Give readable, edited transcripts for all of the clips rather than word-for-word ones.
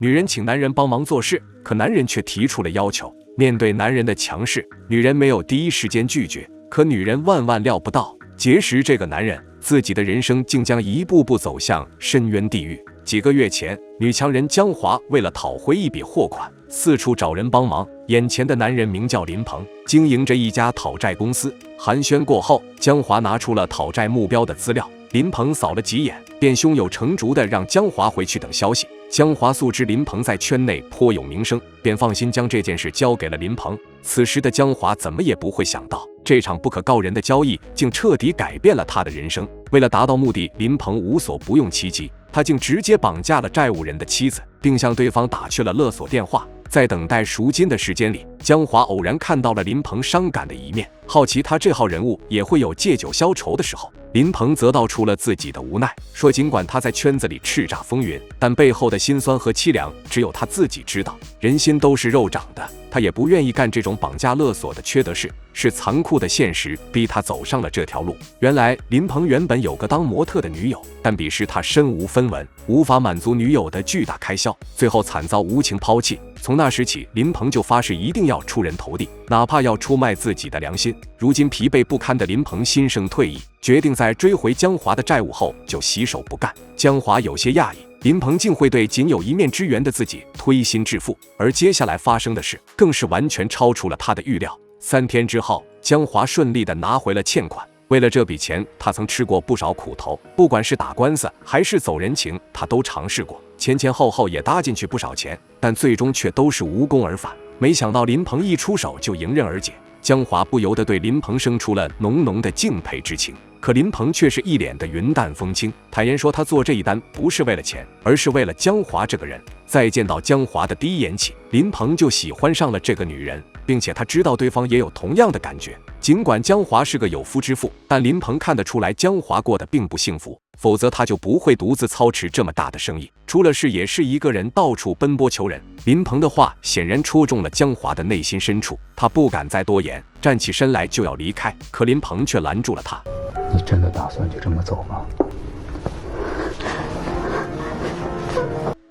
女人请男人帮忙做事，可男人却提出了要求。面对男人的强势，女人没有第一时间拒绝，可女人万万料不到，结识这个男人，自己的人生竟将一步步走向深渊地狱。几个月前，女强人江华为了讨回一笔货款，四处找人帮忙。眼前的男人名叫林鹏，经营着一家讨债公司。寒暄过后，江华拿出了讨债目标的资料，林鹏扫了几眼，便胸有成竹地让江华回去等消息。江华素知林鹏在圈内颇有名声，便放心将这件事交给了林鹏。此时的江华怎么也不会想到，这场不可告人的交易竟彻底改变了他的人生。为了达到目的，林鹏无所不用其极，他竟直接绑架了债务人的妻子，并向对方打去了勒索电话。在等待赎金的时间里，江华偶然看到了林鹏伤感的一面，好奇他这号人物也会有借酒消愁的时候。林鹏则道出了自己的无奈，说尽管他在圈子里叱咤风云，但背后的辛酸和凄凉只有他自己知道。人心都是肉长的，他也不愿意干这种绑架勒索的缺德事，是残酷的现实逼他走上了这条路。原来林鹏原本有个当模特的女友，但彼时他身无分文，无法满足女友的巨大开销，最后惨遭无情抛弃。从那时起，林鹏就发誓一定要出人头地，哪怕要出卖自己的良心。如今疲惫不堪的林鹏心生退意，决定在追回江华的债务后就洗手不干。江华有些讶异，林鹏竟会对仅有一面之缘的自己推心置腹，而接下来发生的事更是完全超出了他的预料。3天之后，江华顺利地拿回了欠款。为了这笔钱，他曾吃过不少苦头，不管是打官司还是走人情，他都尝试过，前后也搭进去不少钱，但最终却都是无功而返。没想到林鹏一出手就迎刃而解，江华不由得对林鹏生出了浓浓的敬佩之情。可林鹏却是一脸的云淡风轻，坦言说他做这一单不是为了钱，而是为了江华这个人。在见到江华的第一眼起，林鹏就喜欢上了这个女人，并且他知道对方也有同样的感觉。尽管江华是个有夫之妇，但林鹏看得出来江华过得并不幸福，否则他就不会独自操持这么大的生意，出了事也是一个人到处奔波求人。林鹏的话显然戳中了江华的内心深处，他不敢再多言，站起身来就要离开，可林鹏却拦住了他。你真的打算就这么走吗？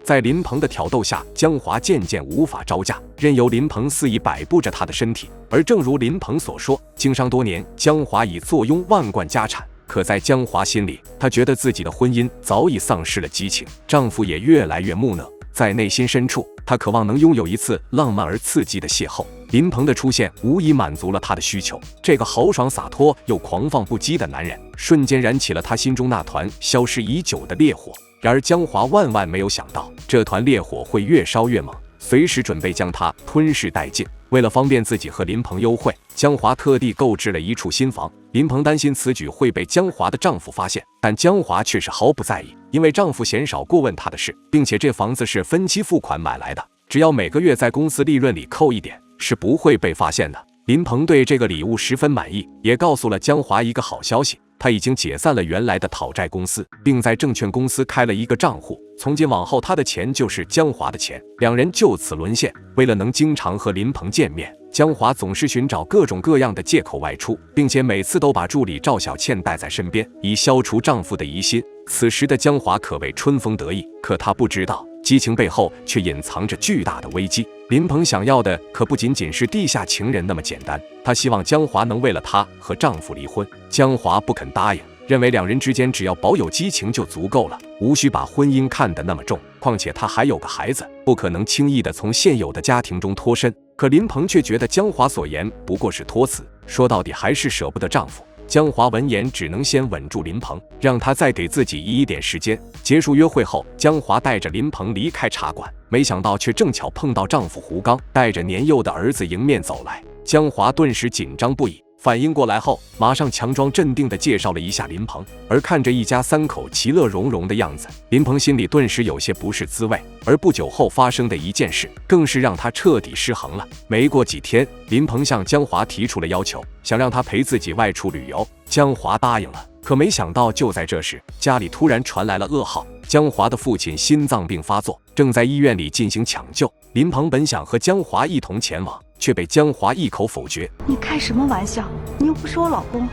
在林鹏的挑逗下，江华渐渐无法招架，任由林鹏肆意摆布着他的身体。而正如林鹏所说，经商多年，江华已坐拥万贯家产。可在江华心里，她觉得自己的婚姻早已丧失了激情，丈夫也越来越木讷。在内心深处，她渴望能拥有一次浪漫而刺激的邂逅。林鹏的出现无疑满足了她的需求。这个豪爽洒脱又狂放不羁的男人，瞬间燃起了她心中那团消失已久的烈火。然而江华万万没有想到，这团烈火会越烧越猛，随时准备将它吞噬殆尽。为了方便自己和林鹏幽会，江华特地购置了一处新房。林鹏担心此举会被江华的丈夫发现，但江华却是毫不在意，因为丈夫鲜少过问她的事，并且这房子是分期付款买来的，只要每个月在公司利润里扣一点，是不会被发现的。林鹏对这个礼物十分满意，也告诉了江华一个好消息，他已经解散了原来的讨债公司，并在证券公司开了一个账户，从今往后他的钱就是江华的钱。两人就此沦陷。为了能经常和林鹏见面，江华总是寻找各种各样的借口外出，并且每次都把助理赵小倩带在身边，以消除丈夫的疑心。此时的江华可谓春风得意，可她不知道激情背后却隐藏着巨大的危机。林鹏想要的可不仅仅是地下情人那么简单，他希望江华能为了他和丈夫离婚。江华不肯答应，认为两人之间只要保有激情就足够了，无需把婚姻看得那么重，况且他还有个孩子，不可能轻易的从现有的家庭中脱身。可林鹏却觉得江华所言不过是托词，说到底还是舍不得丈夫。江华闻言只能先稳住林鹏，让他再给自己一点时间。结束约会后，江华带着林鹏离开茶馆，没想到却正巧碰到丈夫胡刚带着年幼的儿子迎面走来。江华顿时紧张不已，反应过来后，马上强装镇定地介绍了一下林鹏。而看着一家3口其乐融融的样子，林鹏心里顿时有些不是滋味。而不久后发生的一件事，更是让他彻底失衡了。没过几天，林鹏向江华提出了要求，想让他陪自己外出旅游。江华答应了，可没想到就在这时，家里突然传来了噩耗。江华的父亲心脏病发作，正在医院里进行抢救。林鹏本想和江华一同前往，却被江华一口否决。你开什么玩笑？你又不是我老公，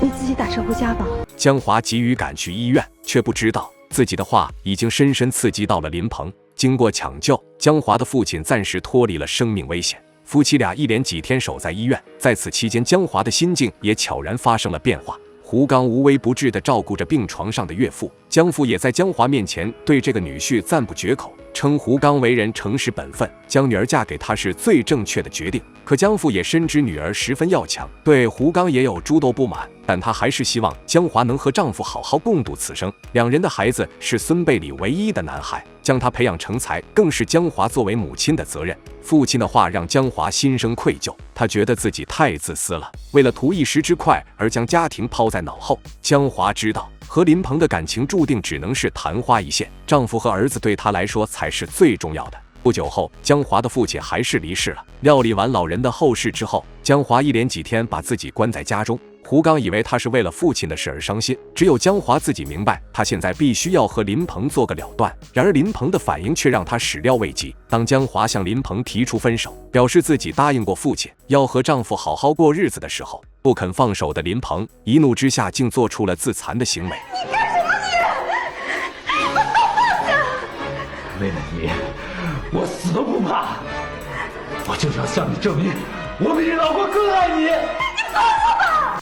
你自己打车回家吧。江华急于赶去医院，却不知道自己的话已经深深刺激到了林鹏。经过抢救，江华的父亲暂时脱离了生命危险。夫妻俩一连几天守在医院，在此期间，江华的心境也悄然发生了变化。胡刚无微不至地照顾着病床上的岳父，江父也在江华面前对这个女婿赞不绝口，称胡刚为人诚实本分，将女儿嫁给他是最正确的决定。可江父也深知女儿十分要强，对胡刚也有诸多不满，但他还是希望江华能和丈夫好好共度此生。两人的孩子是孙贝里唯一的男孩，将他培养成才，更是江华作为母亲的责任。父亲的话让江华心生愧疚，他觉得自己太自私了，为了图一时之快而将家庭抛在脑后。江华知道和林鹏的感情注定只能是昙花一现，丈夫和儿子对他来说才是最重要的。不久后，江华的父亲还是离世了。料理完老人的后事之后，江华一连几天把自己关在家中。胡刚以为他是为了父亲的事而伤心，只有江华自己明白，他现在必须要和林鹏做个了断。然而林鹏的反应却让他始料未及。当江华向林鹏提出分手，表示自己答应过父亲要和丈夫好好过日子的时候，不肯放手的林鹏一怒之下竟做出了自残的行为。你干什么你？放下！为了你，我死都不怕。我就是要向你证明，我比你老婆更爱你。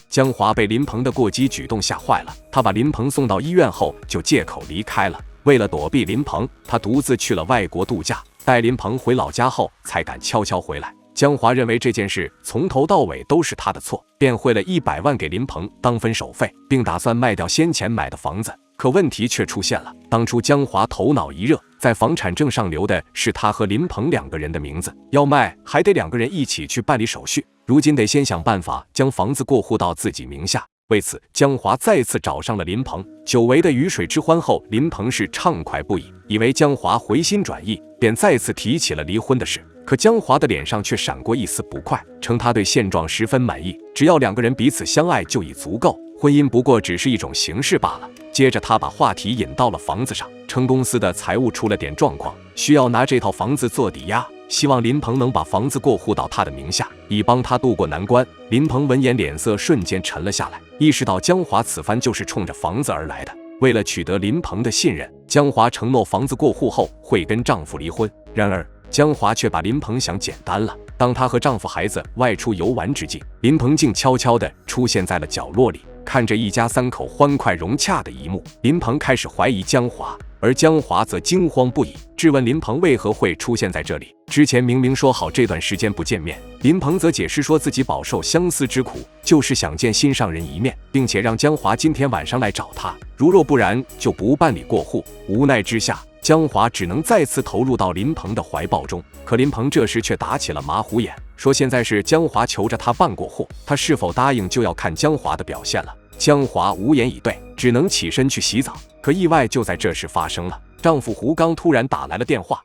江华被林鹏的过激举动吓坏了，他把林鹏送到医院后就借口离开了。为了躲避林鹏，他独自去了外国度假。待林鹏回老家后，才敢悄悄回来。江华认为这件事从头到尾都是他的错，便汇了100万给林鹏当分手费，并打算卖掉先前买的房子。可问题却出现了，当初江华头脑一热，在房产证上留的是他和林鹏2个人的名字，要卖还得2个人一起去办理手续，如今得先想办法将房子过户到自己名下。为此，江华再次找上了林鹏。久违的鱼水之欢后，林鹏是畅快不已，以为江华回心转意，便再次提起了离婚的事。可江华的脸上却闪过一丝不快，称他对现状十分满意，只要2个人彼此相爱就已足够，婚姻不过只是一种形式罢了。接着他把话题引到了房子上，称公司的财务出了点状况，需要拿这套房子做抵押，希望林鹏能把房子过户到他的名下，以帮他渡过难关。林鹏闻言脸色瞬间沉了下来，意识到江华此番就是冲着房子而来的。为了取得林鹏的信任，江华承诺房子过户后会跟丈夫离婚。然而江华却把林鹏想简单了。当她和丈夫孩子外出游玩之际，林鹏竟悄悄地出现在了角落里，看着一家3口欢快融洽的一幕，林鹏开始怀疑江华，而江华则惊慌不已，质问林鹏为何会出现在这里。之前明明说好这段时间不见面，林鹏则解释说自己饱受相思之苦，就是想见心上人一面，并且让江华今天晚上来找他，如若不然就不办理过户。无奈之下，江华只能再次投入到林鹏的怀抱中。可林鹏这时却打起了马虎眼，说现在是江华求着他办过户，他是否答应就要看江华的表现了。江华无言以对，只能起身去洗澡。可意外就在这时发生了，丈夫胡刚突然打来了电话。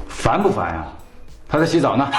烦不烦呀？他在洗澡呢。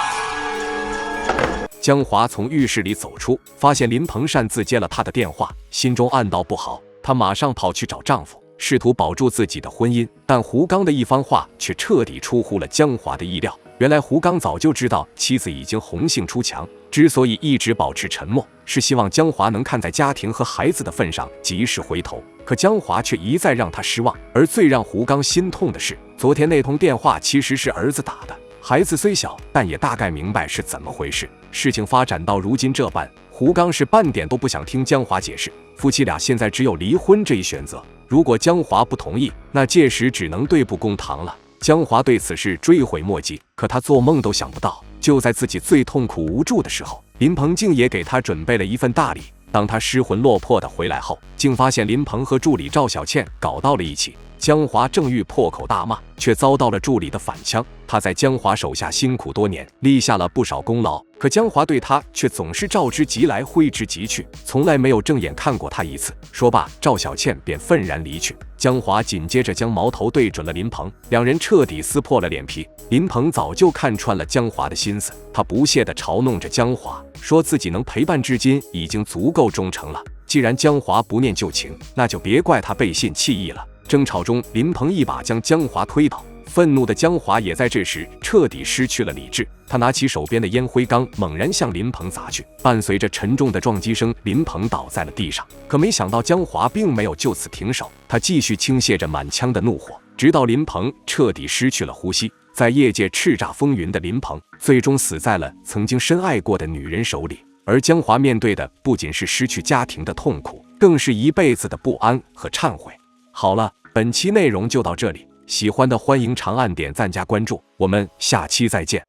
江华从浴室里走出，发现林鹏擅自接了他的电话，心中暗道不好。她马上跑去找丈夫，试图保住自己的婚姻。但胡刚的一番话却彻底出乎了江华的意料。原来胡刚早就知道妻子已经红杏出墙，之所以一直保持沉默，是希望江华能看在家庭和孩子的份上及时回头。可江华却一再让他失望。而最让胡刚心痛的是，昨天那通电话其实是儿子打的。孩子虽小，但也大概明白是怎么回事。事情发展到如今这般，胡刚是半点都不想听江华解释。夫妻俩现在只有离婚这一选择。如果江华不同意，那届时只能对簿公堂了。江华对此事追悔莫及，可他做梦都想不到，就在自己最痛苦无助的时候，林鹏竟也给他准备了一份大礼。当他失魂落魄的回来后，竟发现林鹏和助理赵小倩搞到了一起。江华正欲破口大骂，却遭到了助理的反呛。他在江华手下辛苦多年，立下了不少功劳，可江华对他却总是召之即来，挥之即去，从来没有正眼看过他一次。说罢，赵小倩便愤然离去。江华紧接着将矛头对准了林鹏，两人彻底撕破了脸皮。林鹏早就看穿了江华的心思，他不屑地嘲弄着江华，说自己能陪伴至今已经足够忠诚了。既然江华不念旧情，那就别怪他背信弃义了。争吵中，林鹏一把将江华推倒，愤怒的江华也在这时彻底失去了理智。他拿起手边的烟灰缸，猛然向林鹏砸去，伴随着沉重的撞击声，林鹏倒在了地上。可没想到江华并没有就此停手，他继续倾泻着满腔的怒火，直到林鹏彻底失去了呼吸，在业界叱咤风云的林鹏，最终死在了曾经深爱过的女人手里。而江华面对的不仅是失去家庭的痛苦，更是一辈子的不安和忏悔。好了，本期内容就到这里，喜欢的欢迎长按点赞加关注，我们下期再见。